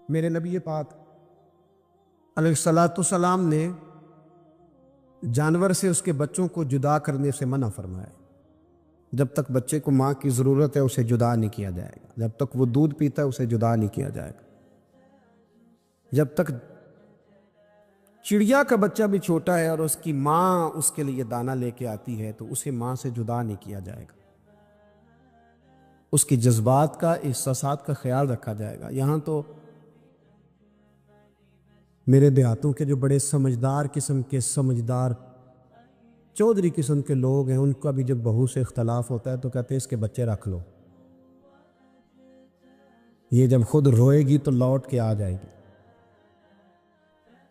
میرے نبی پاک علیہ الصلاۃ والسلام نے جانور سے اس کے بچوں کو جدا کرنے سے منع فرمایا۔ جب تک بچے کو ماں کی ضرورت ہے اسے جدا نہیں کیا جائے گا، جب تک وہ دودھ پیتا ہے اسے جدا نہیں کیا جائے گا، جب تک چڑیا کا بچہ بھی چھوٹا ہے اور اس کی ماں اس کے لیے دانہ لے کے آتی ہے تو اسے ماں سے جدا نہیں کیا جائے گا، اس کی جذبات کا، احساسات کا خیال رکھا جائے گا۔ یہاں تو میرے دیہاتوں کے جو بڑے سمجھدار قسم کے سمجھدار چودھری قسم کے لوگ ہیں، ان کا بھی جب بہو سے اختلاف ہوتا ہے تو کہتے ہیں اس کے بچے رکھ لو، یہ جب خود روئے گی تو لوٹ کے آ جائے گی۔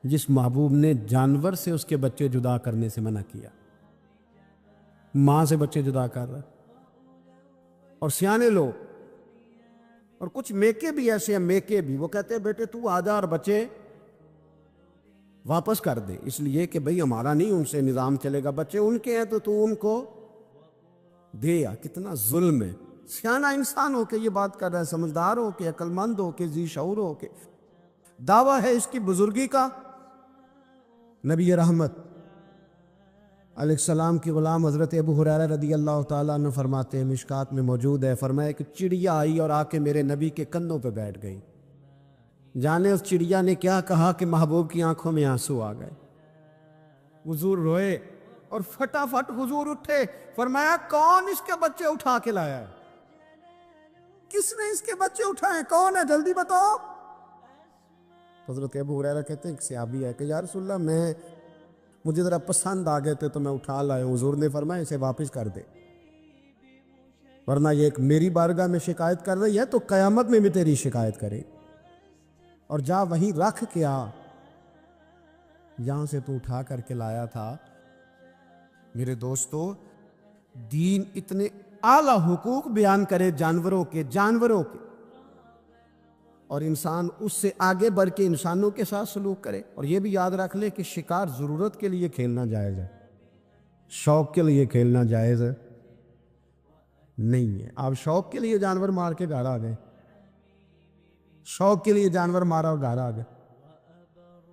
جس محبوب نے جانور سے اس کے بچے جدا کرنے سے منع کیا، ماں سے بچے جدا کر رہا ہے۔ اور سیانے لوگ اور کچھ میکے بھی ایسے ہیں، میکے بھی وہ کہتے ہیں بیٹے تو آ جا اور بچے واپس کر دے، اس لیے کہ بھئی ہمارا نہیں ان سے نظام چلے گا، بچے ان کے ہیں تو ان کو دے۔ یا کتنا ظلم ہے۔ سیانہ انسان ہو کے یہ بات کر رہا ہے، سمجھدار ہو کے، عقل مند ہو کے، ذی شعور ہو کے، دعویٰ ہے اس کی بزرگی کا۔ نبی رحمت علیہ السلام کی غلام حضرت ابو ہریرہ رضی اللہ تعالیٰ عنہ فرماتے ہیں، مشکات میں موجود ہے، فرمایا کہ چڑیا آئی اور آ کے میرے نبی کے کندھوں پہ بیٹھ گئی۔ جانے اس چڑیا نے کیا کہا کہ محبوب کی آنکھوں میں آنسو آ گئے، حضور روئے اور فٹافٹ حضور اٹھے، فرمایا کون اس کے بچے اٹھا کے لایا ہے؟ کس نے اس کے بچے اٹھائے؟ کون ہے؟ جلدی بتاؤ۔ حضرت ابو ہریرہ کہتے ہیں ایک صحابی ہے کہ یا رسول اللہ مجھے ذرا پسند آ گئے تھے تو میں اٹھا لایا ہوں۔ حضور نے فرمایا اسے واپس کر دے، ورنہ یہ ایک میری بارگاہ میں شکایت کر رہی ہے تو قیامت میں بھی تیری شکایت کرے، اور جا وہیں رکھ کے آ جہاں سے تو اٹھا کر کے لایا تھا۔ میرے دوستو، دین اتنے اعلیٰ حقوق بیان کرے جانوروں کے اور انسان اس سے آگے بڑھ کے انسانوں کے ساتھ سلوک کرے۔ اور یہ بھی یاد رکھ لے کہ شکار ضرورت کے لیے کھیلنا جائز ہے، شوق کے لیے کھیلنا جائز ہے نہیں ہے۔ آپ شوق کے لیے جانور مار کے گھر آ گئے، شوق کے لیے جانور مارا اور گھر آ گئے۔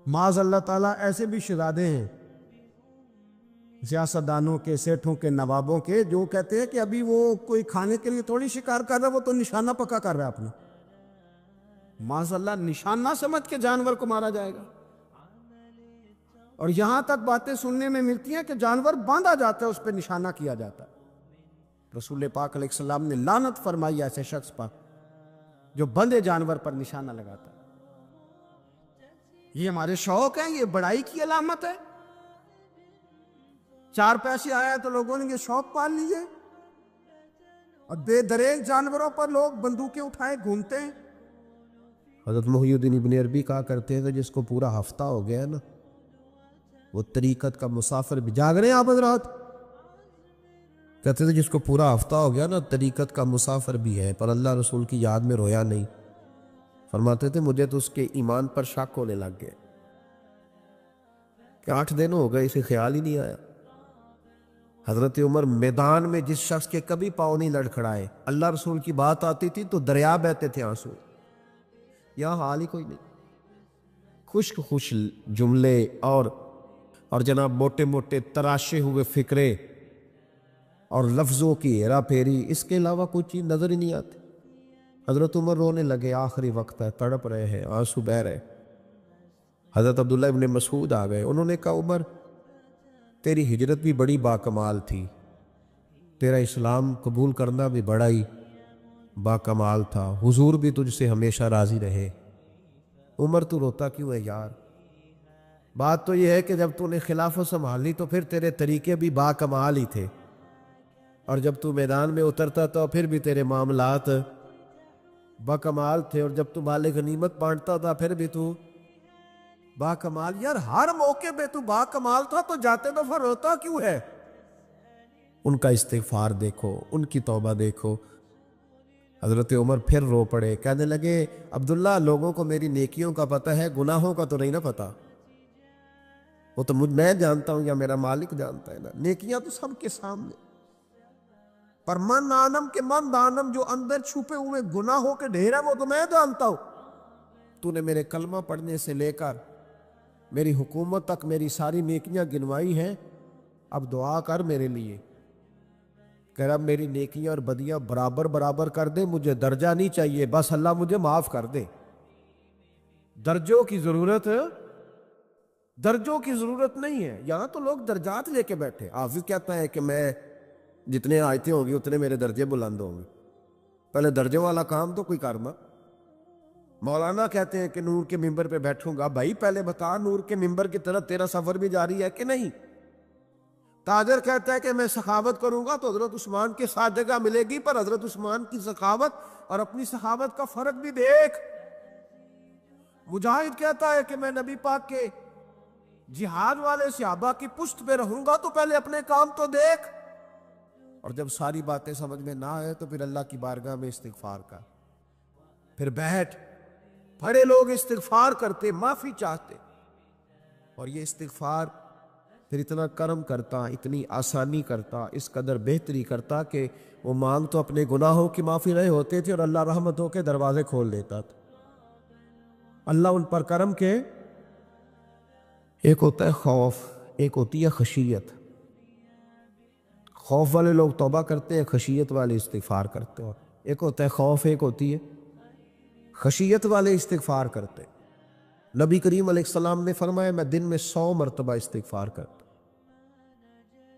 معاذ اللہ تعالیٰ ایسے بھی شہزادے ہیں سیاستدانوں کے، سیٹھوں کے، نوابوں کے، جو کہتے ہیں کہ ابھی وہ کوئی کھانے کے لیے تھوڑی شکار کر رہا ہے، وہ تو نشانہ پکا کر رہا ہے اپنا۔ معاذ اللہ نشانہ سمجھ کے جانور کو مارا جائے گا۔ اور یہاں تک باتیں سننے میں ملتی ہیں کہ جانور باندھا جاتا ہے، اس پہ نشانہ کیا جاتا ہے۔ رسول پاک علیہ السلام نے لعنت فرمائی ایسے شخص پر جو بندھے جانور پر نشانہ لگاتا ہے۔ یہ ہمارے شوق ہیں، یہ بڑائی کی علامت ہے۔ 4 پیسے آیا تو لوگوں نے یہ شوق پال لیے، اور بے دریغ جانوروں پر لوگ بندوقیں اٹھائے گھومتے ہیں۔ حضرت محی الدین ابن عربی کہا کرتے تھے جس کو پورا ہفتہ ہو گیا نا وہ طریقت کا مسافر بھی، جاگ رہے ہیں آپ حضرات؟ کہتے تھے جس کو پورا ہفتہ ہو گیا نا طریقت کا مسافر بھی ہے، پر اللہ رسول کی یاد میں رویا نہیں۔ فرماتے تھے مجھے تو اس کے ایمان پر شک ہونے لگ گئے کہ 8 دن ہو گئے، اسے خیال ہی نہیں آیا۔ حضرت عمر میدان میں جس شخص کے کبھی پاؤں نہیں لڑکھڑائے، اللہ رسول کی بات آتی تھی تو دریا بہتے تھے آنسو۔ یہاں حال ہی کوئی نہیں، خشک خوش جملے اور جناب موٹے موٹے تراشے ہوئے فکرے اور لفظوں کی ہیرا پھیری، اس کے علاوہ کوئی چیز نظر ہی نہیں آتی۔ حضرت عمر رونے لگے، آخری وقت ہے، تڑپ رہے ہیں، آنسو بہہ رہے۔ حضرت عبداللہ ابن مسعود آ گئے، انہوں نے کہا عمر تیری ہجرت بھی بڑی باکمال تھی، تیرا اسلام قبول کرنا بھی بڑا ہی باکمال تھا، حضور بھی تجھ سے ہمیشہ راضی رہے۔ عمر تو روتا کیوں ہے یار؟ بات تو یہ ہے کہ جب تو نے خلافت سنبھالی تو پھر تیرے طریقے بھی باکمال ہی تھے، اور جب تو میدان میں اترتا تو پھر بھی تیرے معاملات باکمال تھے، اور جب تو مال غنیمت بانٹتا تھا پھر بھی تو باکمال۔ یار ہر موقع پہ تو باکمال تھا تو جاتے دفعہ روتا کیوں ہے؟ ان کا استغفار دیکھو، ان کی توبہ دیکھو۔ حضرت عمر پھر رو پڑے، کہنے لگے عبداللہ لوگوں کو میری نیکیوں کا پتہ ہے، گناہوں کا تو نہیں نا پتہ۔ وہ تو میں جانتا ہوں یا میرا مالک جانتا ہے نا، نیکیاں تو سب کے سامنے، پر من آنم کے من دانم جو اندر چھپے ہوئے گناہوں کے ڈھیر ہے وہ تو میں جانتا ہوں۔ تو نے میرے کلمہ پڑھنے سے لے کر میری حکومت تک میری ساری نیکیاں گنوائی ہیں، اب دعا کر میرے لیے کہ رب میری نیکیاں اور بدیاں برابر برابر کر دے، مجھے درجہ نہیں چاہیے، بس اللہ مجھے معاف کر دے۔ درجوں کی ضرورت نہیں ہے۔ یہاں تو لوگ درجات لے کے بیٹھے۔ حافظ کہتا ہے کہ میں جتنے آیتیں ہوں گی اتنے میرے درجے بلند ہوں گے۔ پہلے درجوں والا کام تو کوئی کرنا۔ مولانا کہتے ہیں کہ نور کے ممبر پہ بیٹھوں گا، بھائی پہلے بتا نور کے ممبر کی طرف تیرا سفر بھی جاری ہے کہ نہیں؟ تاجر کہتا ہے کہ میں سخاوت کروں گا تو حضرت عثمان کے ساتھ جگہ ملے گی، پر حضرت عثمان کی سخاوت اور اپنی سخاوت کا فرق بھی دیکھ۔ مجاہد کہتا ہے کہ میں نبی پاک کے جہاد والے صحابہ کی پشت پہ رہوں گا تو پہلے اپنے کام تو دیکھ۔ اور جب ساری باتیں سمجھ میں نہ آئے تو پھر اللہ کی بارگاہ میں استغفار کر، پھر بیٹھ۔ بڑے لوگ استغفار کرتے، معافی چاہتے، اور یہ استغفار پھر اتنا کرم کرتا، اتنی آسانی کرتا، اس قدر بہتری کرتا کہ وہ مانگ تو اپنے گناہوں کی معافی رہے ہوتے تھے اور اللہ رحمتوں کے دروازے کھول دیتا تھا۔ اللہ ان پر کرم کے، ایک ہوتا ہے خوف، ایک ہوتی ہے خشیت۔ خوف والے لوگ توبہ کرتے ہیں، خشیت والے استغفار کرتے ہیں۔ ایک ہوتا ہے خوف، ایک ہوتی ہے خشیت والے استغفار کرتے۔ نبی کریم علیہ السلام نے فرمایا میں دن میں 100 مرتبہ استغفار کرتا،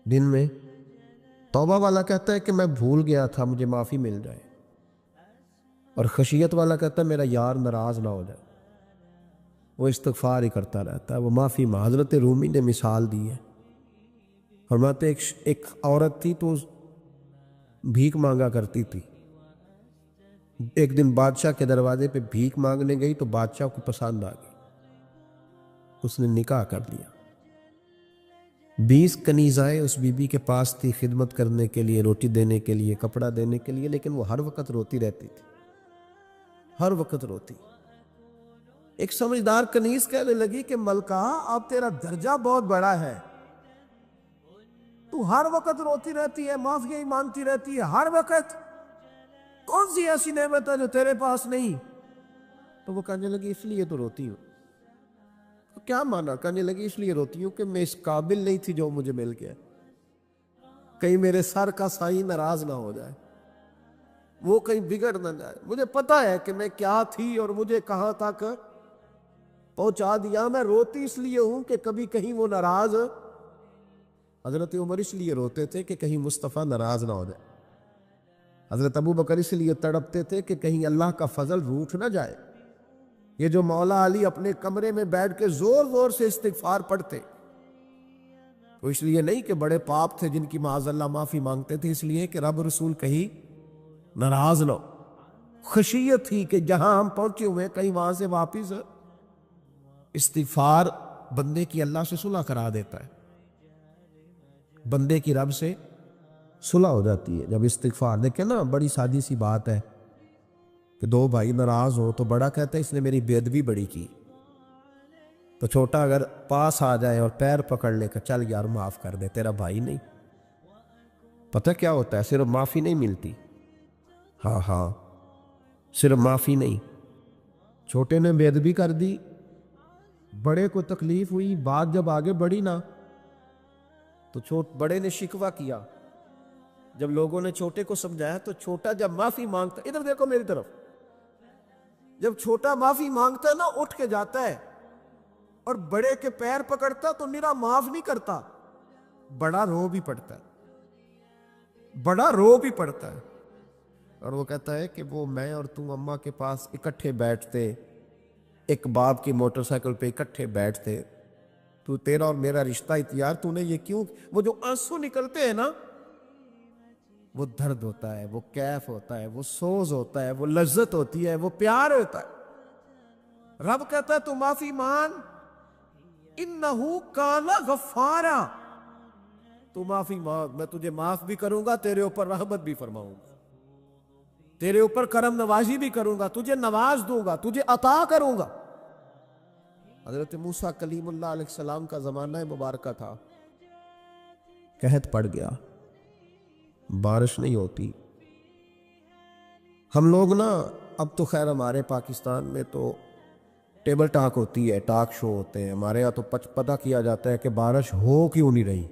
دن میں۔ توبہ والا کہتا ہے کہ میں بھول گیا تھا، مجھے معافی مل جائے، اور خشیت والا کہتا ہے میرا یار ناراض نہ ہو جائے، وہ استغفار ہی کرتا رہتا ہے، وہ معافی مانگ۔ حضرت رومی نے مثال دی ہے، فرماتے ایک عورت تھی تو بھیک مانگا کرتی تھی۔ ایک دن بادشاہ کے دروازے پہ بھیک مانگنے گئی تو بادشاہ کو پسند آ گئی، اس نے نکاح کر لیا۔ 20 کنیزائیں اس بی بی کے پاس تھی خدمت کرنے کے لیے، روٹی دینے کے لیے، کپڑا دینے کے لیے، لیکن وہ ہر وقت روتی رہتی تھی، ہر وقت روتی۔ ایک سمجھدار کنیز کہنے لگی کہ ملکہ اب تیرا درجہ بہت بڑا ہے، تو ہر وقت روتی رہتی ہے، معافی مانگتی رہتی ہے ہر وقت، کون سی ایسی نعمت ہے جو تیرے پاس نہیں؟ تو وہ کہنے لگی اس لیے تو روتی ہوں۔ تو کیا مانا؟ کہنے لگی اس لیے روتی ہوں کہ میں اس قابل نہیں تھی جو مجھے مل گیا، کہیں میرے سر کا سائیں ناراض نہ ہو جائے، وہ کہیں بگڑ نہ جائے۔ مجھے پتا ہے کہ میں کیا تھی اور مجھے کہاں تک پہنچا دیا، میں روتی اس لیے ہوں کہ کبھی کہیں وہ ناراض۔ حضرت عمر اس لیے روتے تھے کہ کہیں مصطفیٰ ناراض نہ ہو جائے، حضرت ابو بکر اس لیے تڑپتے تھے کہ کہیں اللہ کا فضل روٹھ نہ جائے۔ یہ جو مولا علی اپنے کمرے میں بیٹھ کے زور زور سے استغفار پڑھتے، تو اس لیے نہیں کہ بڑے پاپ تھے جن کی معاذ اللہ معافی مانگتے تھے، اس لیے کہ رب رسول کہیں ناراض نہ ہو۔ خشیت تھی کہ جہاں ہم پہنچے ہوئے کہیں وہاں سے واپس۔ استغفار بندے کی اللہ سے صلح کرا دیتا ہے، بندے کی رب سے صلح ہو جاتی ہے جب استغفار۔ دیکھیں نا، بڑی سادی سی بات ہے کہ دو بھائی ناراض ہو تو بڑا کہتا ہے اس نے میری بے ادبی بڑی کی، تو چھوٹا اگر پاس آ جائے اور پیر پکڑ لے کہ چل یار معاف کر دے، تیرا بھائی نہیں۔ پتہ کیا ہوتا ہے؟ صرف معافی نہیں ملتی، ہاں صرف معافی نہیں، چھوٹے نے بے ادبی کر دی، بڑے کو تکلیف ہوئی، بات جب آگے بڑھی نا تو بڑے نے شکوہ کیا۔ جب لوگوں نے چھوٹے کو سمجھایا تو چھوٹا جب معافی مانگتا، ادھر دیکھو میری طرف، جب چھوٹا معافی مانگتا ہے نا اٹھ کے جاتا ہے، اور بڑے کے پیر پکڑتا تو میرا معاف نہیں کرتا، بڑا رو بھی پڑتا ہے، بڑا رو بھی پڑتا ہے، اور وہ کہتا ہے کہ وہ میں اور تم اماں کے پاس اکٹھے بیٹھتے، ایک باپ کی موٹر سائیکل پہ اکٹھے بیٹھتے، تو تیرا اور میرا رشتہ اتیار تو نے یہ کیوں؟ وہ جو آنسو نکلتے ہیں نا، وہ درد ہوتا ہے، وہ کیف ہوتا ہے، وہ سوز ہوتا ہے، وہ لذت ہوتی ہے، وہ پیار ہوتا ہے۔ رب کہتا ہے تو معافی مان، انہو کان غفارا، تو معافی مانگ، میں تجھے معاف بھی کروں گا، تیرے اوپر رحمت بھی فرماؤں گا، تیرے اوپر کرم نوازی بھی کروں گا، تجھے نواز دوں گا، تجھے عطا کروں گا۔ حضرت موسیٰ کلیم اللہ علیہ السلام کا زمانہ مبارکہ تھا، قحط پڑ گیا، بارش نہیں ہوتی۔ ہم لوگ نا اب تو خیر ہمارے پاکستان میں تو ٹیبل ٹاک ہوتی ہے، ٹاک شو ہوتے ہیں ہمارے یہاں، تو پتہ کیا جاتا ہے کہ بارش ہو کیوں نہیں رہی،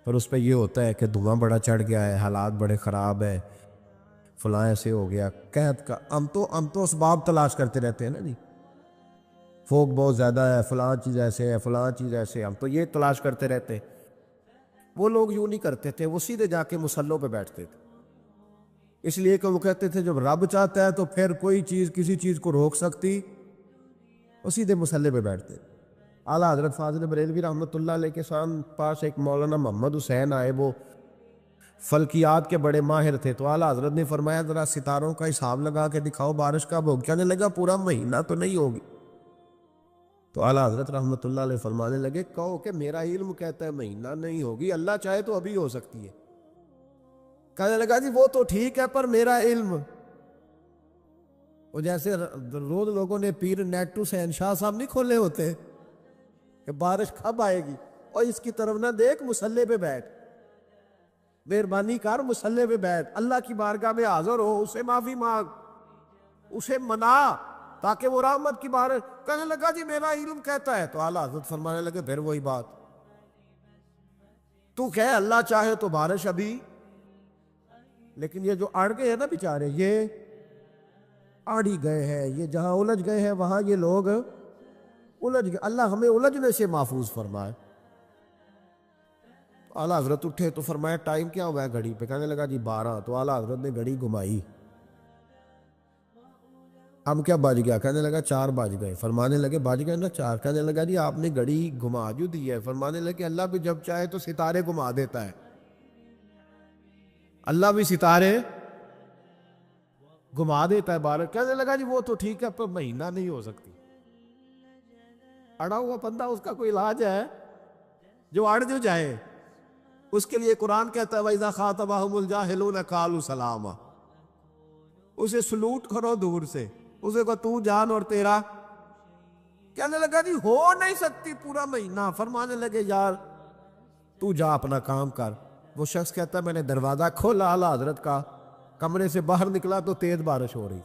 پھر اس پہ یہ ہوتا ہے کہ دھواں بڑا چڑھ گیا ہے، حالات بڑے خراب ہے، فلاں ایسے ہو گیا، قحط کا ہم تو اسباب تلاش کرتے رہتے ہیں نا جی، فوگ بہت زیادہ ہے، فلاں چیز ایسے ہے، فلاں چیز ایسے ہے، ہم تو یہ تلاش کرتے رہتے ہیں۔ وہ لوگ یوں نہیں کرتے تھے، وہ سیدھے جا کے مصلوں پہ بیٹھتے تھے، اس لیے کہ وہ کہتے تھے جب رب چاہتا ہے تو پھر کوئی چیز کسی چیز کو روک سکتی، وہ سیدھے مصلے پہ بیٹھتے۔ اعلیٰ حضرت فاضل بریلوی رحمۃ اللہ علیہ کے پاس ایک مولانا محمد حسین آئے، وہ فلکیات کے بڑے ماہر تھے، تو اعلیٰ حضرت نے فرمایا ذرا ستاروں کا حساب لگا کے دکھاؤ بارش کب ہوگی، کہنے لگا پورا مہینہ تو نہیں ہوگی۔ تو اعلیٰ حضرت رحمۃ اللہ علیہ فرمانے لگے کہو کہ میرا علم کہتا ہے مہینہ نہیں ہوگی، اللہ چاہے تو ابھی ہو سکتی ہے۔ کہنے لگا جی وہ تو ٹھیک ہے پر میرا علم، وہ جیسے روز لوگوں نے پیر نیٹو شہنشاہ صاحب نہیں کھولے ہوتے کہ بارش کب آئے گی، اور اس کی طرف نہ دیکھ، مصلے پہ بیٹھ، مہربانی کر مصلے پہ بیٹھ، اللہ کی بارگاہ میں حاضر ہو، اسے معافی مانگ، اسے منا تاکہ وہ رحمت کی بارش۔ کہنے لگا جی میرا علم کہتا ہے، تو اعلیٰ حضرت فرمانے لگے پھر وہی بات، تو کہ اللہ چاہے تو بارش ابھی، لیکن یہ جو اڑ گئے ہیں نا بیچارے، یہ اڑ ہی گئے ہیں، یہ جہاں الجھ گئے ہیں وہاں یہ لوگ الجھ گئے، اللہ ہمیں الجھنے سے محفوظ فرمائے۔ اعلیٰ حضرت اٹھے تو فرمایا ٹائم کیا ہوا ہے گھڑی پہ، کہنے لگا جی 12، تو اعلیٰ حضرت نے گھڑی گھمائی، اب کیا بج گیا، کہنے لگا 4 بج گئے، فرمانے لگے بج گئے نا 4، کہنے لگا جی آپ نے گھڑی گھما جو دی ہے، فرمانے لگے اللہ بھی جب چاہے تو ستارے گھما دیتا ہے، اللہ بھی ستارے گھما دیتا ہے بارش۔ کہنے لگا جی وہ تو ٹھیک ہے پر مہینہ نہیں ہو سکتی، اڑا ہوا بندہ اس کا کوئی علاج ہے، جو اڑ جو جائے اس کے لیے قرآن کہتا ہے وَإِذَا خَاطَبَهُمُ الْجَاهِلُونَ قَالُوا سَلَامًا، اسے سلوٹ کرو دور سے، اسے کو تو جان اور تیرا۔ کہنے لگا جی ہو نہیں سکتی پورا مہینہ، فرمانے لگے یار تو جا اپنا کام کر۔ وہ شخص کہتا ہے میں نے دروازہ کھولا اعلیٰ حضرت کا، کمرے سے باہر نکلا تو تیز بارش ہو رہی،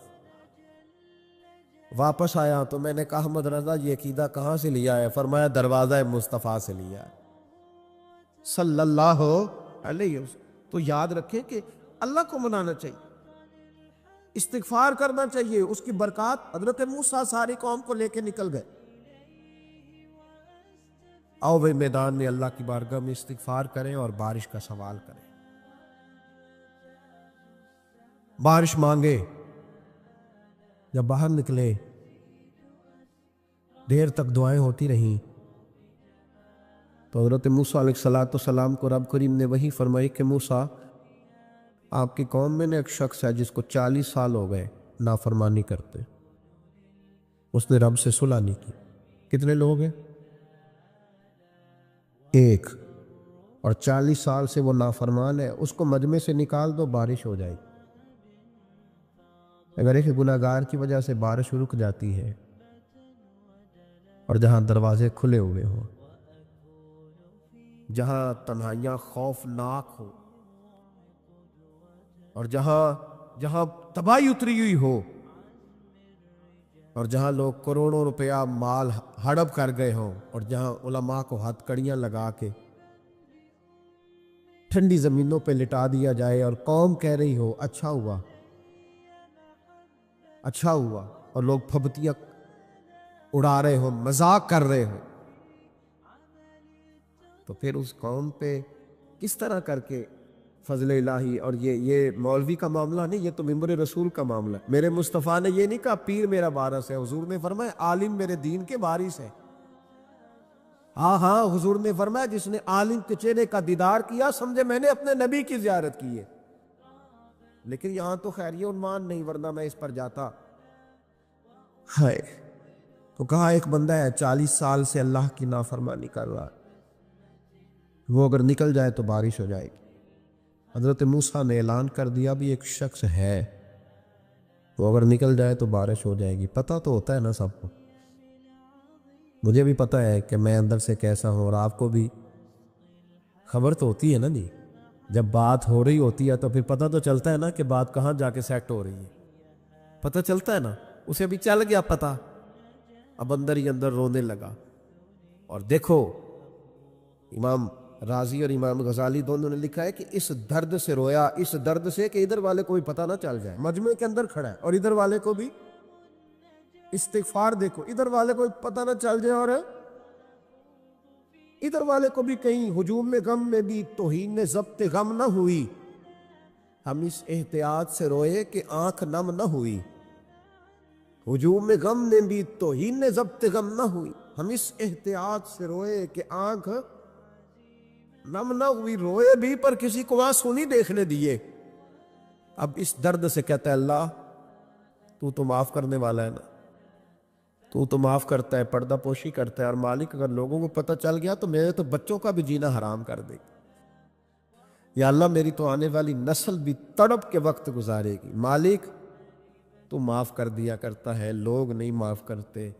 واپس آیا تو میں نے کہا احمد رضا یہ عقیدہ کہاں سے لیا ہے، فرمایا دروازہ مصطفیٰ سے لیا ہے صلی اللہ علیہ وسلم۔ تو یاد رکھیں کہ اللہ کو منانا چاہیے، استغفار کرنا چاہیے، اس کی برکات۔ حضرت موسیٰ ساری قوم کو لے کے نکل گئے، آؤ بھائی میدان میں اللہ کی بارگاہ میں استغفار کریں اور بارش کا سوال کریں، بارش مانگے۔ جب باہر نکلے دیر تک دعائیں ہوتی رہیں، تو حضرت موسیٰ علیہ السلام کو رب کریم نے وحی فرمائی کہ موسیٰ آپ کی قوم میں نے ایک شخص ہے جس کو 40 سال ہو گئے نافرمانی کرتے، اس نے رب سے صلح نہیں کی۔ کتنے لوگ ہیں؟ ایک، اور 40 سال سے وہ نافرمان ہے، اس کو مجمع سے نکال دو بارش ہو جائے گی۔ اگر ایک گناہگار کی وجہ سے بارش رک جاتی ہے، اور جہاں دروازے کھلے ہوئے ہوں، جہاں تنہائیاں خوفناک ہو، اور جہاں تباہی اتری ہوئی ہو، اور جہاں لوگ کروڑوں روپیہ مال ہڑپ کر گئے ہوں، اور جہاں علماء کو ہتھ کڑیاں لگا کے ٹھنڈی زمینوں پہ لٹا دیا جائے، اور قوم کہہ رہی ہو اچھا ہوا اچھا ہوا، اور لوگ پھبتیاں اڑا رہے ہوں، مذاق کر رہے ہوں، تو پھر اس قوم پہ کس طرح کر کے فضل الہی۔ اور یہ مولوی کا معاملہ نہیں، یہ تو ممبر رسول کا معاملہ ہے۔ میرے مصطفیٰ نے یہ نہیں کہا پیر میرا وارث ہے، حضور نے فرمایا عالم میرے دین کے وارث ہے۔ ہاں حضور نے فرمایا جس نے عالم کے چہرے کا دیدار کیا سمجھے میں نے اپنے نبی کی زیارت کی ہے۔ لیکن یہاں تو خیر یہ عنوان نہیں، ورنہ میں اس پر جاتا۔ ہائے، تو کہا ایک بندہ ہے 40 سال سے اللہ کی نافرمانی کر رہا ہے، وہ اگر نکل جائے تو بارش ہو جائے گی۔ حضرت موسیٰ نے اعلان کر دیا بھی ایک شخص ہے، وہ اگر نکل جائے تو بارش ہو جائے گی۔ پتہ تو ہوتا ہے نا سب کو، مجھے بھی پتہ ہے کہ میں اندر سے کیسا ہوں، اور آپ کو بھی خبر تو ہوتی ہے نا جی۔ جب بات ہو رہی ہوتی ہے تو پھر پتہ تو چلتا ہے نا کہ بات کہاں جا کے سیٹ ہو رہی ہے، پتہ چلتا ہے نا، اسے بھی چل گیا پتہ اب اندر ہی اندر رونے لگا. اور دیکھو امام رازی اور امام غزالی دونوں نے لکھا ہے کہ اس درد سے رویا، اس درد سے کہ ادھر والے کو بھی پتہ نہ چل جائے، مجمع کے اندر کھڑا ہے اور ادھر والے کو بھی استغفار، دیکھو ادھر والے کو پتہ نہ چل جائے اور ادھر والے کو بھی کہیں ہجوم میں غم میں بھی توہین ضبط غم نہ ہوئی. ہم اس احتیاط سے روئے کہ آنکھ نم نہ ہوئی، ہجوم میں غم نے بھی توہین ضبط غم نہ ہوئی. ہم اس احتیاط سے روئے کہ آنکھ نم نہ ہوئی، روئے بھی پر کسی کو آنسو نہیں دیکھنے دیے. اب اس درد سے کہتا ہے اللہ تو معاف کرنے والا ہے نا، تو معاف کرتا ہے، پردہ پوشی کرتا ہے. اور مالک اگر لوگوں کو پتہ چل گیا تو میرے تو بچوں کا بھی جینا حرام کر دے. یا اللہ میری تو آنے والی نسل بھی تڑپ کے وقت گزارے گی. مالک تو معاف کر دیا کرتا ہے، لوگ نہیں معاف کرتے.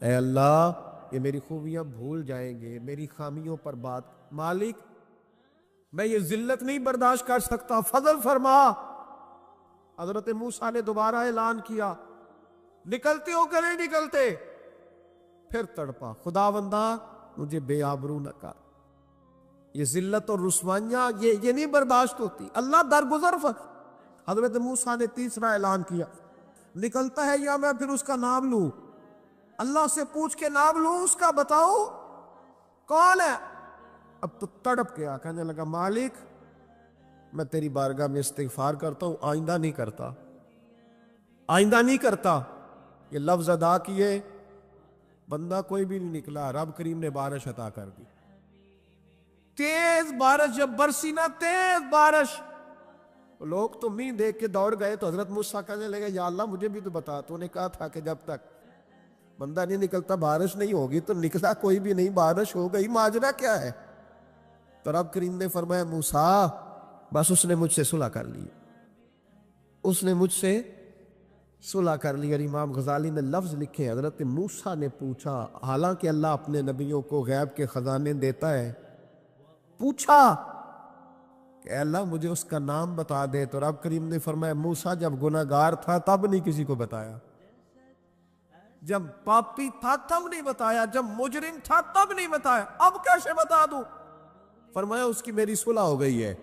اے اللہ یہ میری خوبیاں بھول جائیں گے، میری خامیوں پر بات. مالک میں یہ ذلت نہیں برداشت کر سکتا، فضل فرما. حضرت موسیٰ نے دوبارہ اعلان کیا، نکلتے ہو کہ نہیں نکلتے؟ پھر تڑپا، خداوندا مجھے بے آبرو نہ کر. یہ ذلت اور رسوائیاں یہ نہیں برداشت ہوتی. اللہ درگزر حضرت موسیٰ نے تیسرا اعلان کیا، نکلتا ہے یا میں پھر اس کا نام لوں؟ اللہ سے پوچھ کے نام لوں اس کا، بتاؤ کون ہے؟ اب تو تڑپ گیا، کہنے لگا مالک میں تیری بارگاہ میں استغفار کرتا ہوں، آئندہ نہیں کرتا، آئندہ نہیں کرتا. یہ لفظ ادا کیے، بندہ کوئی بھی نہیں نکلا. رب کریم نے بارش عطا کر دی، تیز بارش. جب برسی نا تیز بارش، لوگ تو مین دیکھ کے دوڑ گئے. تو حضرت موسیٰ کہنے لگے یا اللہ مجھے بھی تو بتا، تو نے کہا تھا کہ جب تک بندہ نہیں نکلتا بارش نہیں ہوگی. تو نکلا کوئی بھی نہیں، بارش ہو گئی، ماجرا کیا ہے؟ تو رب کریم نے فرمایا موسیٰ بس اس نے مجھ سے صلح کر لی، اس نے مجھ سے صلح کر لی. اور امام غزالی نے لفظ لکھے، حضرت موسیٰ نے پوچھا، حالانکہ اللہ اپنے نبیوں کو غیب کے خزانے دیتا ہے، پوچھا کہ اے اللہ مجھے اس کا نام بتا دے. تو رب کریم نے فرمایا موسیٰ جب گناہ گار تھا تب نہیں کسی کو بتایا، جب پاپی تھا تب نہیں بتایا، جب مجرم تھا تب نہیں بتایا، اب کیسے بتا دوں؟ فرمایا اس کی میری صلح ہو گئی ہے.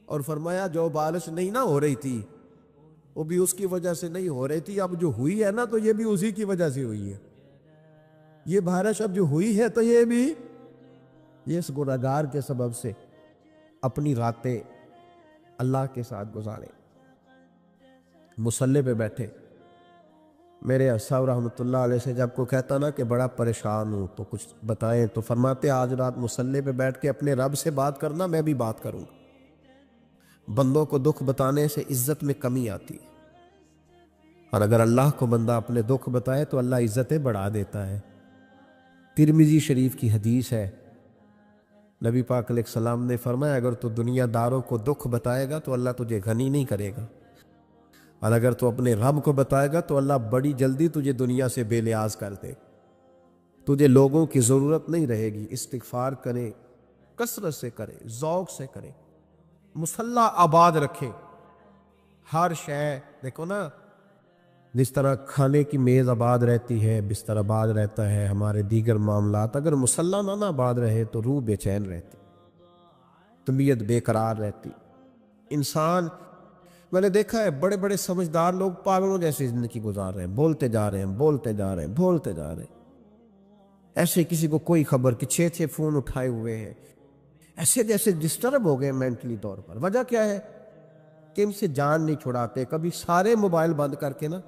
اور فرمایا جو بارش نہیں نہ ہو رہی تھی وہ بھی اس کی وجہ سے نہیں ہو رہی تھی، اب جو ہوئی ہے نا تو یہ بھی اسی کی وجہ سے ہوئی ہے. یہ بارش اب جو ہوئی ہے تو یہ بھی یہ اس گنہگار کے سبب سے. اپنی راتیں اللہ کے ساتھ گزارے، مصلی پہ بیٹھے. میرے صاحب رحمۃ اللہ علیہ سے جب کوئی کہتا نا کہ بڑا پریشان ہوں تو کچھ بتائیں، تو فرماتے آج رات مصلی پہ بیٹھ کے اپنے رب سے بات کرنا، میں بھی بات کروں گا. بندوں کو دکھ بتانے سے عزت میں کمی آتی ہے، اور اگر اللہ کو بندہ اپنے دکھ بتائے تو اللہ عزتیں بڑھا دیتا ہے. ترمذی شریف کی حدیث ہے، نبی پاک علیہ السلام نے فرمایا اگر تو دنیا داروں کو دکھ بتائے گا تو اللہ تجھے غنی نہیں کرے گا، اور اگر تو اپنے رب کو بتائے گا تو اللہ بڑی جلدی تجھے دنیا سے بے نیاز کر دے. تجھے لوگوں کی ضرورت نہیں رہے گی. استغفار کرے، کثرت سے کرے، ذوق سے کرے، مصلی آباد رکھے. ہر شے دیکھو نا، جس طرح کھانے کی میز آباد رہتی ہے، بستر آباد رہتا ہے، ہمارے دیگر معاملات، اگر مصلی نہ آباد رہے تو روح بے چین رہتی، طبیعت بے قرار رہتی. انسان میں نے دیکھا ہے بڑے بڑے سمجھدار لوگ پاگلوں جیسی زندگی گزار رہے ہیں، بولتے جا رہے ہیں، بولتے جا رہے ہیں، بولتے جا رہے ہیں. ایسے کسی کو کوئی خبر کہ 6 فون اٹھائے ہوئے ہیں، ایسے جیسے ڈسٹرب ہو گئے مینٹلی طور پر. وجہ کیا ہے کہ ان سے جان نہیں چھڑاتے. کبھی سارے موبائل بند کر کے نا،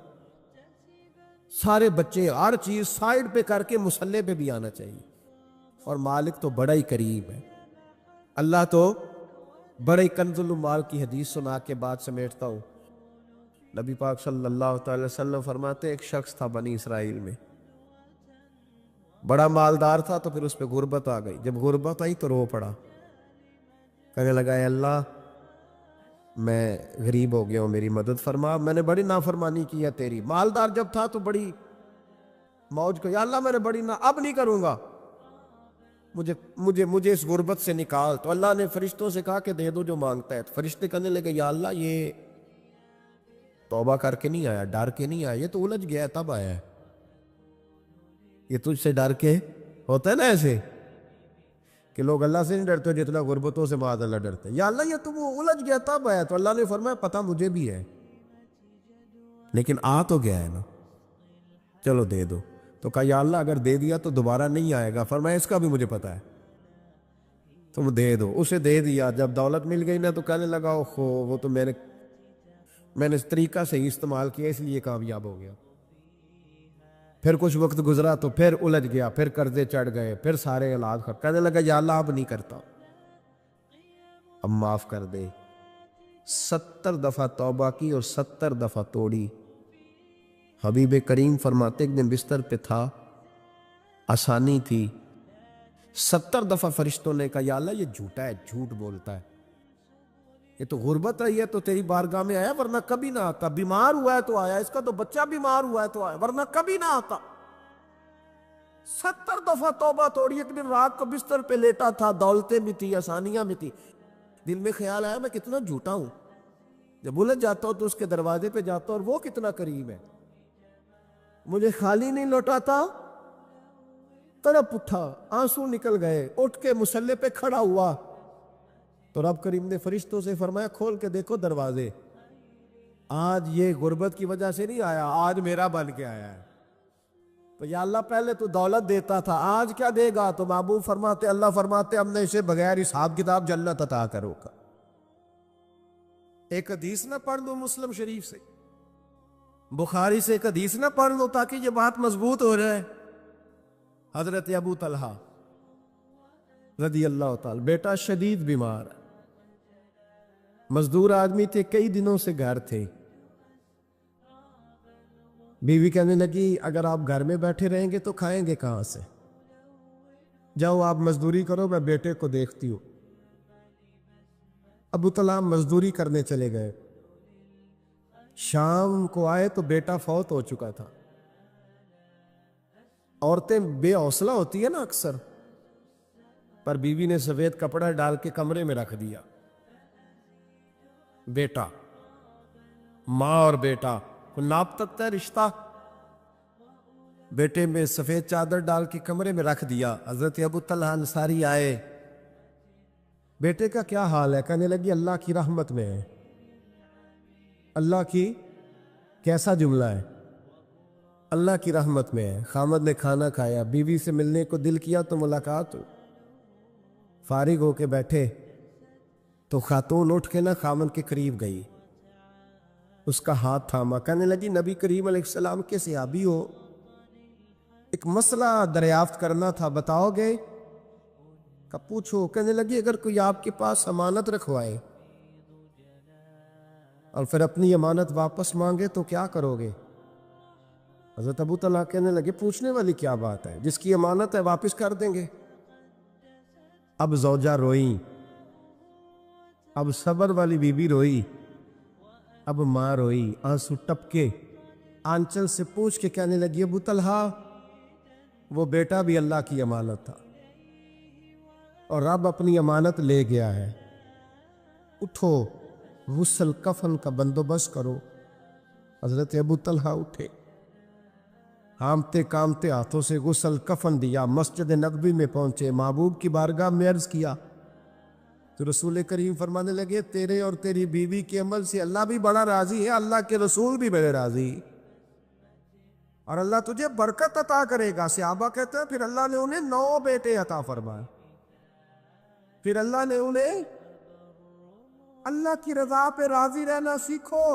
سارے بچے ہر چیز سائیڈ پہ کر کے مصلی پہ بھی آنا چاہیے. اور مالک تو بڑا ہی قریب ہے، اللہ تو بڑے کنز المال کی حدیث سنا کے بعد سمیٹتا ہوں. نبی پاک صلی اللہ تعالی وسلم فرماتے ایک شخص تھا بنی اسرائیل میں، بڑا مالدار تھا، تو پھر اس پہ غربت آ گئی. جب غربت آئی تو رو پڑا، کہنے لگا اے اللہ میں غریب ہو گیا ہوں، میری مدد فرما، میں نے بڑی نافرمانی کی ہے تیری. مالدار جب تھا تو بڑی موج کو، یا اللہ میں نے بڑی اب نہیں کروں گا، مجھے اس غربت سے نکال. تو اللہ نے فرشتوں سے کہا کہ دے دو جو مانگتا ہے. تو فرشتے کہنے لگے یا اللہ یہ توبہ کر کے نہیں آیا، ڈر کے نہیں آیا، یہ تو الجھ گیا ہے تب آیا ہے. یہ تجھ سے ڈر کے ہوتا ہے نا ایسے کہ لوگ اللہ سے نہیں ڈرتے جتنا غربتوں سے معاذ اللہ ڈرتے. یا اللہ یہ تو وہ الجھ گیا تب آیا, تو اللہ نے فرمایا پتہ مجھے بھی ہے, لیکن آ تو گیا ہے نا, چلو دے دو. تو کہا یا اللہ اگر دے دیا تو دوبارہ نہیں آئے گا. فرمایا اس کا بھی مجھے پتہ ہے, تم دے دو. اسے دے دیا. جب دولت مل گئی نا تو کہنے لگا اوہو وہ تو میں نے اس طریقہ سے ہی استعمال کیا اس لیے کامیاب ہو گیا. پھر کچھ وقت گزرا تو پھر الجھ گیا, پھر قرضے چڑھ گئے, پھر سارے اولاد خرچ. کہنے لگا یا اللہ اب نہیں کرتا, اب معاف کر دے. 70 دفعہ توبہ کی اور 70 دفعہ توڑی. حبیب کریم فرماتے ایک دن بستر پہ تھا, آسانی تھی, 70 دفعہ فرشتوں نے کہا یا اللہ یہ جھوٹا ہے, جھوٹ بولتا ہے, یہ تو غربت آئی ہے تو تیری بارگاہ میں آیا ورنہ کبھی نہ آتا. بیمار ہوا ہے تو آیا, اس کا تو بچہ بیمار ہوا ہے تو آیا ورنہ کبھی نہ آتا. 70 دفعہ توبہ توڑی. ایک دن رات کو بستر پہ لیٹا تھا, دولتیں بھی تھی, آسانیاں بھی تھی. دل میں خیال آیا میں کتنا جھوٹا ہوں, جب الجھ جاتا ہوں تو اس کے دروازے پہ جاتا ہوں اور وہ کتنا قریب ہے, مجھے خالی نہیں لوٹاتا. تڑپ اٹھا, آنسو نکل گئے, اٹھ کے مصلے پہ کھڑا ہوا تو رب کریم نے فرشتوں سے فرمایا کھول کے دیکھو دروازے, آج یہ غربت کی وجہ سے نہیں آیا, آج میرا بن کے آیا ہے. تو یا اللہ پہلے تو دولت دیتا تھا, آج کیا دے گا؟ تو محبوب فرماتے اللہ فرماتے ہم نے اسے بغیر حساب کتاب جنت عطا کرو گا. ایک حدیث نہ پڑھ لو مسلم شریف سے, بخاری سے ایک حدیث نہ پڑھ لو تاکہ یہ بات مضبوط ہو جائے. حضرت ابو طلحہ رضی اللہ تعالی, بیٹا شدید بیمار, مزدور آدمی تھے, کئی دنوں سے گھر تھے. بیوی کہنے لگی اگر آپ گھر میں بیٹھے رہیں گے تو کھائیں گے کہاں سے, جاؤ آپ مزدوری کرو, میں بیٹے کو دیکھتی ہوں. ابو طلحہ مزدوری کرنے چلے گئے. شام کو آئے تو بیٹا فوت ہو چکا تھا. عورتیں بے حوصلہ ہوتی ہے نا اکثر, پر بیوی نے سفید کپڑا ڈال کے کمرے میں رکھ دیا. بیٹا, ماں اور بیٹا کو ناپ تک ہے رشتہ, بیٹے میں سفید چادر ڈال کے کمرے میں رکھ دیا. حضرت ابو طلحہ انصاری آئے, بیٹے کا کیا حال ہے؟ کہنے لگی اللہ کی رحمت میں ہے. اللہ کی کیسا جملہ ہے, اللہ کی رحمت میں ہے. خامد نے کھانا کھایا, بیوی سے ملنے کو دل کیا تو ملاقات ہوئی. فارغ ہو کے بیٹھے تو خاتون اٹھ کے نہ خامد کے قریب گئی, اس کا ہاتھ تھاما. کہنے لگی نبی کریم علیہ السلام کے صحابی ہو, ایک مسئلہ دریافت کرنا تھا, بتاؤ گے؟ کہ پوچھو. کہنے لگی اگر کوئی آپ کے پاس امانت رکھوائے اور پھر اپنی امانت واپس مانگے تو کیا کرو گے؟ حضرت ابو طلحہ کہنے لگے پوچھنے والی کیا بات ہے, جس کی امانت ہے واپس کر دیں گے. اب زوجہ روئی, اب صبر والی بی بی روئی, اب ماں روئی, آنسو ٹپکے. آنچل سے پوچھ کے کہنے لگی ابو طلحہ وہ بیٹا بھی اللہ کی امانت تھا اور رب اپنی امانت لے گیا ہے, اٹھو غسل کفن کا بندوبست کرو. حضرت ابو طلحہ اٹھے, ہامتے کامتے ہاتھوں سے غسل کفن دیا, مسجد نبوی میں پہنچے, محبوب کی بارگاہ میں عرض کیا تو رسول کریم فرمانے لگے تیرے اور تیری بیوی کے عمل سے اللہ بھی بڑا راضی ہے, اللہ کے رسول بھی بڑے راضی, اور اللہ تجھے برکت عطا کرے گا. صحابہ کہتے ہیں پھر اللہ نے انہیں 9 بیٹے عطا فرمائے. پھر اللہ نے انہیں اللہ کی رضا پہ راضی رہنا سیکھو,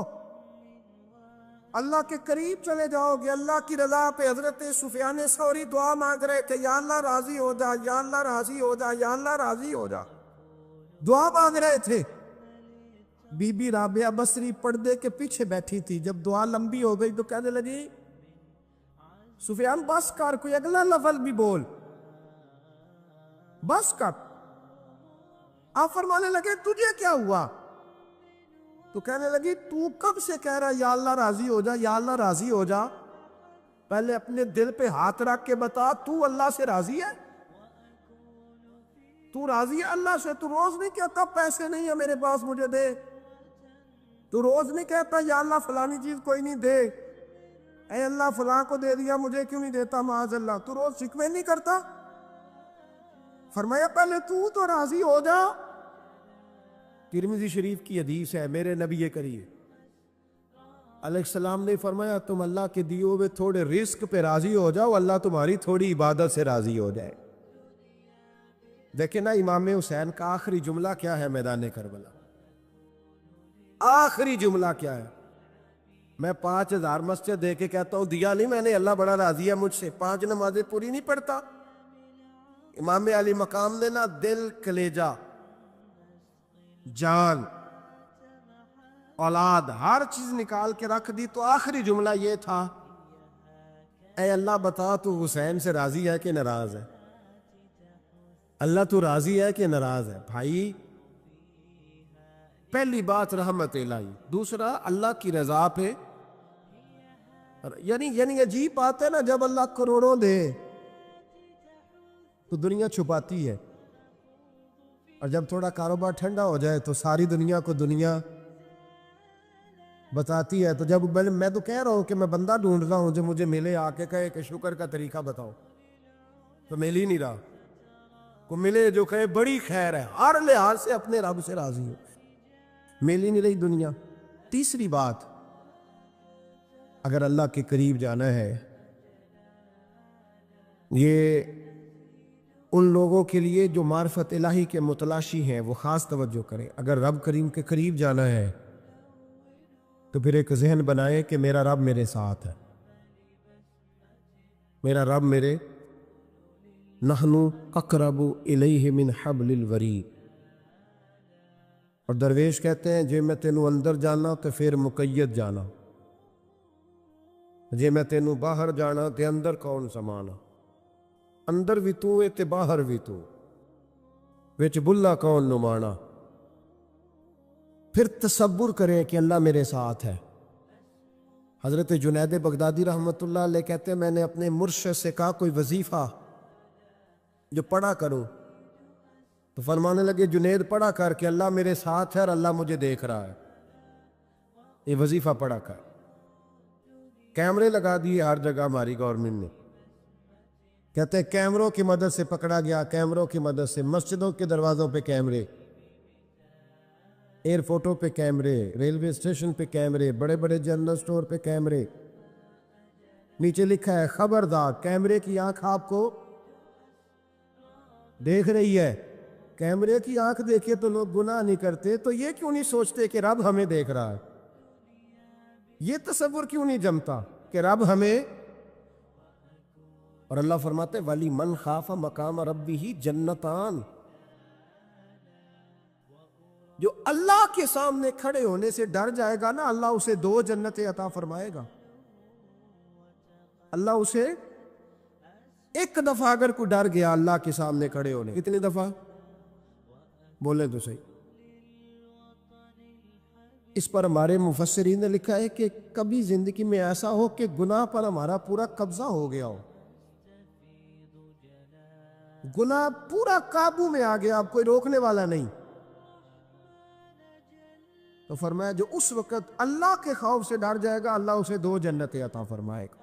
اللہ کے قریب چلے جاؤ گے, اللہ کی رضا پہ. حضرت سفیان ثوری دعا مانگ رہے تھے یا اللہ راضی ہو جا, یا اللہ راضی ہو جا, یا اللہ راضی ہو جا, دعا مانگ رہے تھے. بی بی رابعہ بصری پردے کے پیچھے بیٹھی تھی. جب دعا لمبی ہو گئی تو کہنے لگی سفیان بس کر, کوئی اگلا لفظ بھی بول, بس کر. آپ فرمانے لگے تجھے کیا ہوا؟ تو کہنے لگی تو کب سے کہہ رہا یا اللہ راضی ہو جا, یا اللہ راضی ہو جا, پہلے اپنے دل پہ ہاتھ رکھ کے بتا تو اللہ سے راضی ہے؟ تو راضی ہے اللہ سے؟ تو روز نہیں کہتا پیسے نہیں ہے میرے پاس مجھے دے, تو روز نہیں کہتا یا اللہ فلانی چیز کوئی نہیں دے, اے اللہ فلاں کو دے دیا مجھے کیوں نہیں دیتا معاذ اللہ، تو روز شکوے نہیں کرتا؟ فرمایا پہلے تو راضی ہو جا۔ ترمذی شریف کی حدیث ہے، میرے نبی کریم علیہ السلام نے فرمایا تم اللہ کے دیے ہوئے تھوڑے رزق پہ راضی ہو جاؤ، اللہ تمہاری تھوڑی عبادت سے راضی ہو جائے۔ دیکھیں نا امام حسین کا آخری جملہ کیا ہے میدان کربلا؟ آخری جملہ کیا ہے؟ میں 5000 مسجد دے کے کہتا ہوں دیا نہیں میں نے، اللہ بڑا راضی ہے مجھ سے، 5 نمازیں پوری نہیں پڑھتا۔ امام علی مقام نے نا دل، کلیجہ، جان، اولاد، ہر چیز نکال کے رکھ دی، تو آخری جملہ یہ تھا اے اللہ بتا تو حسین سے راضی ہے کہ ناراض ہے؟ اللہ تو راضی ہے کہ ناراض ہے؟ بھائی پہلی بات رحمت الہی، دوسرا اللہ کی رضا پہ، یعنی عجیب بات ہے نا، جب اللہ کروڑوں دے تو دنیا چھپاتی ہے، اور جب تھوڑا کاروبار ٹھنڈا ہو جائے تو ساری دنیا کو دنیا بتاتی ہے۔ تو جب میں تو کہہ رہا ہوں کہ میں بندہ ڈھونڈ رہا ہوں جو مجھے ملے، آ کے کہے کہ شکر کا طریقہ بتاؤ، تو مل ہی نہیں رہا۔ کو ملے جو کہے بڑی خیر ہے، ہر لحاظ سے اپنے رب سے راضی ہو، مل ہی نہیں رہی دنیا۔ تیسری بات، اگر اللہ کے قریب جانا ہے، یہ ان لوگوں کے لیے جو معرفت الہی کے متلاشی ہیں وہ خاص توجہ کریں۔ اگر رب کریم کے قریب جانا ہے تو پھر ایک ذہن بنائے کہ میرا رب میرے ساتھ ہے، میرا رب میرے، نحن اقرب الیہ من حبل الورید۔ اور درویش کہتے ہیں جے میں تینوں اندر جانا تو پھر مقید جانا، جے میں تینوں باہر جانا تے اندر کون سمانا، اندر بھی تو ہے تے باہر بھی تو، وچ بلا کون نمانا۔ پھر تصور کریں کہ اللہ میرے ساتھ ہے۔ حضرت جنید بغدادی رحمۃ اللہ علیہ کہتے ہیں میں نے اپنے مرشد سے کہا کوئی وظیفہ جو پڑھا کروں، تو فرمانے لگے جنید پڑھا کر کہ اللہ میرے ساتھ ہے اور اللہ مجھے دیکھ رہا ہے، یہ وظیفہ پڑھا کر۔ کیمرے لگا دیے ہر جگہ ہماری گورنمنٹ نے، کہتے ہیں کیمروں کی مدد سے پکڑا گیا، کیمروں کی مدد سے، مسجدوں کے دروازوں پہ کیمرے، ایئرپورٹوں پہ کیمرے، ریلوے اسٹیشن پہ کیمرے، بڑے بڑے جنرل سٹور پہ کیمرے، نیچے لکھا ہے خبردار کیمرے کی آنکھ آپ کو دیکھ رہی ہے۔ کیمرے کی آنکھ دیکھے تو لوگ گناہ نہیں کرتے، تو یہ کیوں نہیں سوچتے کہ رب ہمیں دیکھ رہا ہے؟ یہ تصور کیوں نہیں جمتا کہ رب ہمیں؟ اور اللہ فرماتے ولی من خاف مقام ربہ جنتان، جو اللہ کے سامنے کھڑے ہونے سے ڈر جائے گا نا، اللہ اسے 2 جنتیں عطا فرمائے گا۔ اللہ اسے ایک دفعہ اگر کوئی ڈر گیا اللہ کے سامنے کھڑے ہونے، کتنی دفعہ بولیں تو صحیح؟ اس پر ہمارے مفسرین نے لکھا ہے کہ کبھی زندگی میں ایسا ہو کہ گناہ پر ہمارا پورا قبضہ ہو گیا ہو، گناہ پورا قابو میں آ گیا، اب کوئی روکنے والا نہیں، تو فرمایا جو اس وقت اللہ کے خوف سے ڈر جائے گا اللہ اسے 2 جنتیں عطا فرمائے گا۔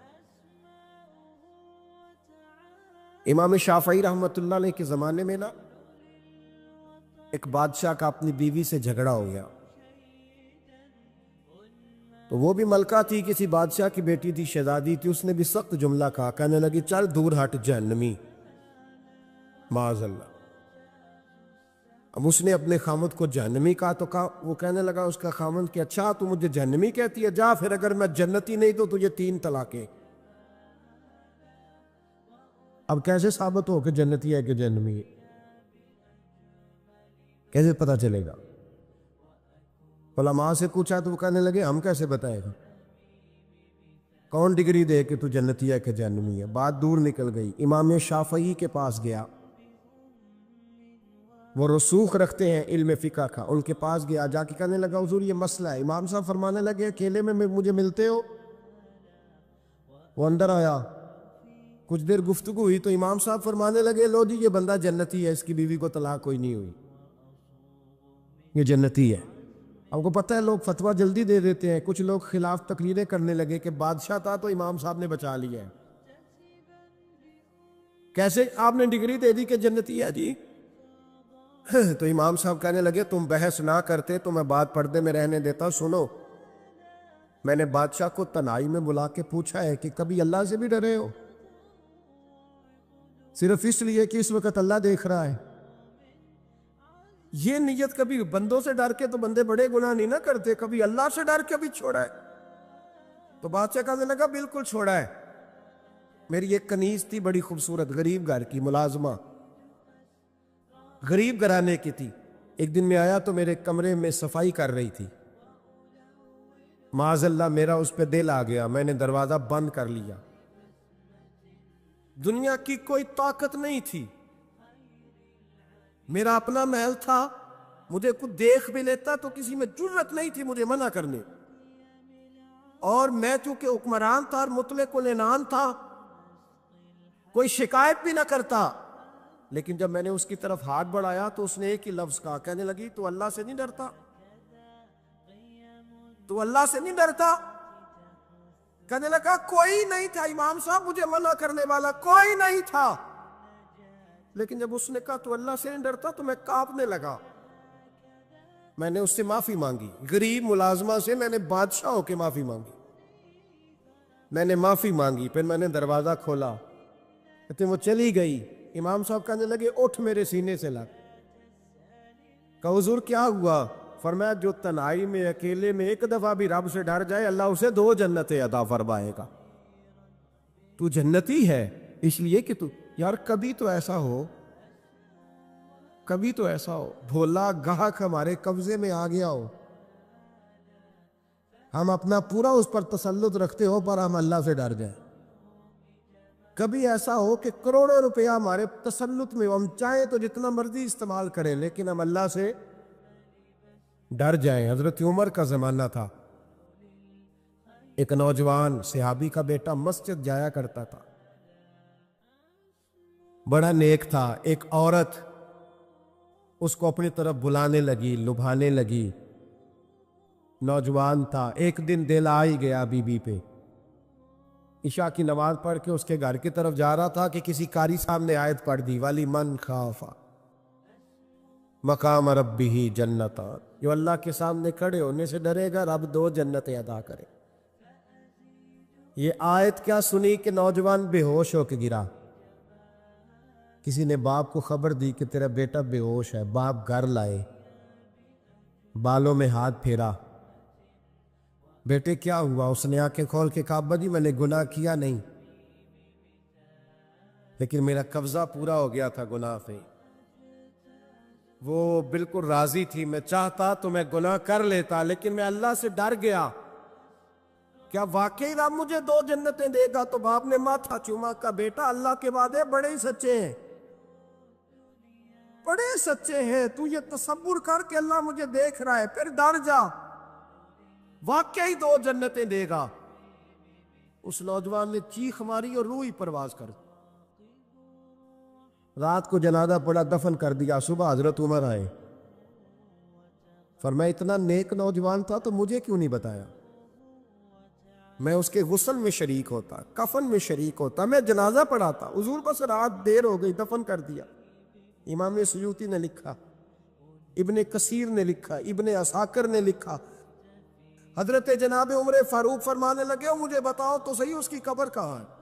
امام شافعی رحمۃ اللہ علیہ کے زمانے میں نا ایک بادشاہ کا اپنی بیوی سے جھگڑا ہو گیا، تو وہ بھی ملکہ تھی، کسی بادشاہ کی بیٹی تھی، شہزادی تھی، اس نے بھی سخت جملہ کہا، کہنے لگی چل دور ہٹ جہنمی، معاذ اللہ۔ اب اس نے اپنے خامد کو جہنمی کہا تو وہ کہنے لگا اس کا خامد کہ اچھا تو مجھے جہنمی کہتی ہے، جا پھر اگر میں جنتی نہیں تو تجھے 3 طلاقیں۔ اب کیسے ثابت ہو کہ جنتی ہے کہ جہنمی ہے؟ کیسے پتا چلے گا؟ علماء سے پوچھا تو وہ کہنے لگے ہم کیسے بتائے گا، کون ڈگری دے کہ تو جنتی ہے کہ جہنمی ہے؟ بات دور نکل گئی، امام شافعی کے پاس گیا، وہ رسوخ رکھتے ہیں علم فقہ کا، ان کے پاس گیا، جا کے کہنے لگا حضور یہ مسئلہ ہے۔ امام صاحب فرمانے لگے اکیلے میں مجھے ملتے ہو؟ وہ اندر آیا، کچھ دیر گفتگو ہوئی تو امام صاحب فرمانے لگے لو جی یہ بندہ جنتی ہے، اس کی بیوی کو طلاق کوئی نہیں ہوئی، یہ جنتی ہے۔ آپ کو پتہ ہے لوگ فتویٰ جلدی دے دیتے ہیں، کچھ لوگ خلاف تقریریں کرنے لگے کہ بادشاہ تھا تو امام صاحب نے بچا لیا ہے۔ کیسے؟ آپ نے ڈگری دے دی کہ جنتی ہے جی۔ تو امام صاحب کہنے لگے تم بحث نہ کرتے تو میں بات پردے میں رہنے دیتا۔ سنو، میں نے بادشاہ کو تنہائی میں بلا کے پوچھا ہے کہ کبھی اللہ سے بھی ڈرے ہو؟ صرف اس لیے کہ اس وقت اللہ دیکھ رہا ہے۔ یہ نیت کبھی بندوں سے ڈر کے تو بندے بڑے گناہ نہیں نہ کرتے، کبھی اللہ سے ڈر کے بھی چھوڑا ہے۔ تو بادشاہ کہنے لگا بالکل چھوڑا ہے۔ میری ایک کنیز تھی بڑی خوبصورت، غریب گھر کی ملازمہ، غریب گھرانے کی تھی۔ ایک دن میں آیا تو میرے کمرے میں صفائی کر رہی تھی، معاذ اللہ میرا اس پہ دل آ گیا، میں نے دروازہ بند کر لیا۔ دنیا کی کوئی طاقت نہیں تھی، میرا اپنا محل تھا، مجھے کچھ دیکھ بھی لیتا تو کسی میں جرت نہیں تھی مجھے منع کرنے، اور میں چونکہ حکمران تھا اور مطلق العنان تھا، کوئی شکایت بھی نہ کرتا۔ لیکن جب میں نے اس کی طرف ہاتھ بڑھایا تو اس نے ایک ہی لفظ کہا، کہنے لگی تو اللہ سے نہیں ڈرتا؟ تو اللہ سے نہیں ڈرتا؟ کہنے لگا کوئی نہیں تھا امام صاحب مجھے منع کرنے والا، کوئی نہیں تھا۔ لیکن جب اس نے کہا تو اللہ سے نہیں ڈرتا تو میں کانپنے لگا۔ میں نے اس سے معافی مانگی، غریب ملازمہ سے میں نے بادشاہ ہو کے معافی مانگی۔ میں نے معافی مانگی، پھر میں نے دروازہ کھولا، کہتے وہ چلی گئی۔ امام صاحب کہنے لگے اٹھ میرے سینے سے لگ۔ کہا حضور کیا ہوا؟ فرمایا جو تنہائی میں اکیلے میں ایک دفعہ بھی رب سے ڈر جائے اللہ اسے 2 جنتیں عطا فرمائے گا۔ تو جنتی ہے اس لیے کہ تو یار کبھی تو ایسا ہو، کبھی تو ایسا ہو بھولا گاہک ہمارے قبضے میں آ گیا ہو، ہم اپنا پورا اس پر تسلط رکھتے ہو پر ہم اللہ سے ڈر جائیں۔ کبھی ایسا ہو کہ کروڑوں روپیہ ہمارے تسلط میں، ہم چاہیں تو جتنا مرضی استعمال کریں لیکن ہم اللہ سے ڈر جائیں۔ حضرت عمر کا زمانہ تھا، ایک نوجوان صحابی کا بیٹا مسجد جایا کرتا تھا، بڑا نیک تھا۔ ایک عورت اس کو اپنی طرف بلانے لگی، لبھانے لگی، نوجوان تھا۔ ایک دن دل آ ہی گیا بی بی پہ، عشاء کی نماز پڑھ کے اس کے گھر کی طرف جا رہا تھا کہ کسی قاری صاحب نے آیت پڑھ دی، وَلِمَنْ خَافَ مقام ربہ جنتان، جو اللہ کے سامنے کھڑے ہونے سے ڈرے گا رب 2 جنتیں عطا کرے۔ یہ آیت کیا سنی کہ نوجوان بے ہوش ہو کے گرا۔ کسی نے باپ کو خبر دی کہ تیرا بیٹا بے ہوش ہے، باپ گھر لائے، بالوں میں ہاتھ پھیرا، بیٹے کیا ہوا؟ اس نے آنکھیں کھول کے کہا ابا جی میں نے گناہ کیا نہیں، لیکن میرا قبضہ پورا ہو گیا تھا گناہ پہ۔ وہ بالکل راضی تھی، میں چاہتا تو میں گناہ کر لیتا لیکن میں اللہ سے ڈر گیا۔ کیا واقعی رب مجھے 2 جنتیں دے گا؟ تو باپ نے ماتھا چوما، کا بیٹا اللہ کے وعدے بڑے ہی سچے ہیں، بڑے سچے ہیں، تو یہ تصور کر کے اللہ مجھے دیکھ رہا ہے، پھر ڈر جا، واقعی 2 جنتیں دے گا۔ اس نوجوان نے چیخ ماری اور روح ہی پرواز کر، رات کو جنازہ پڑا، دفن کر دیا۔ صبح حضرت عمر آئے، فرمایا اتنا نیک نوجوان تھا تو مجھے کیوں نہیں بتایا؟ میں اس کے غسل میں شریک ہوتا، کفن میں شریک ہوتا، میں جنازہ پڑھاتا۔ حضور بس رات دیر ہو گئی، دفن کر دیا۔ امام سیوطی نے لکھا، ابن کثیر نے لکھا، ابن عساکر نے لکھا، حضرت جناب عمر فاروق فرمانے لگے مجھے بتاؤ تو صحیح اس کی قبر کہاں ہے؟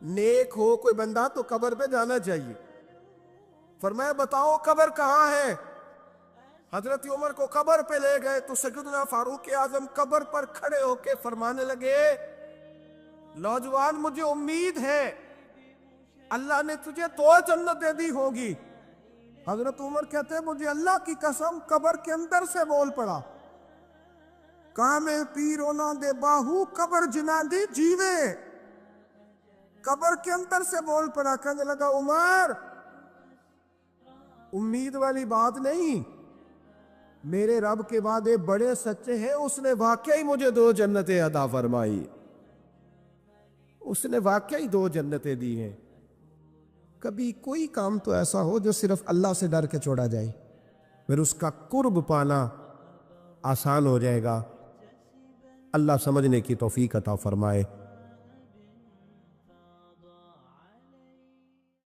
نیک ہو کوئی بندہ تو قبر پہ جانا چاہیے۔ فرمایا بتاؤ قبر کہاں ہے؟ حضرت عمر کو قبر پہ لے گئے تو سیدنا فاروق اعظم قبر پر کھڑے ہو کے فرمانے لگے نوجوان مجھے امید ہے اللہ نے تجھے 2 جنتیں دی ہوگی۔ حضرت عمر کہتے ہیں مجھے اللہ کی قسم قبر کے اندر سے بول پڑا، کامے پیرونا دے باہو قبر جنا دی جیوے۔ قبر کے اندر سے بول پڑا، کہنے لگا عمر امید والی بات نہیں، میرے رب کے وعدے بڑے سچے ہیں، اس نے واقعی مجھے 2 جنتیں عطا فرمائی، اس نے واقعی 2 جنتیں دی ہیں۔ کبھی کوئی کام تو ایسا ہو جو صرف اللہ سے ڈر کے چھوڑا جائے، پھر اس کا قرب پانا آسان ہو جائے گا۔ اللہ سمجھنے کی توفیق عطا فرمائے۔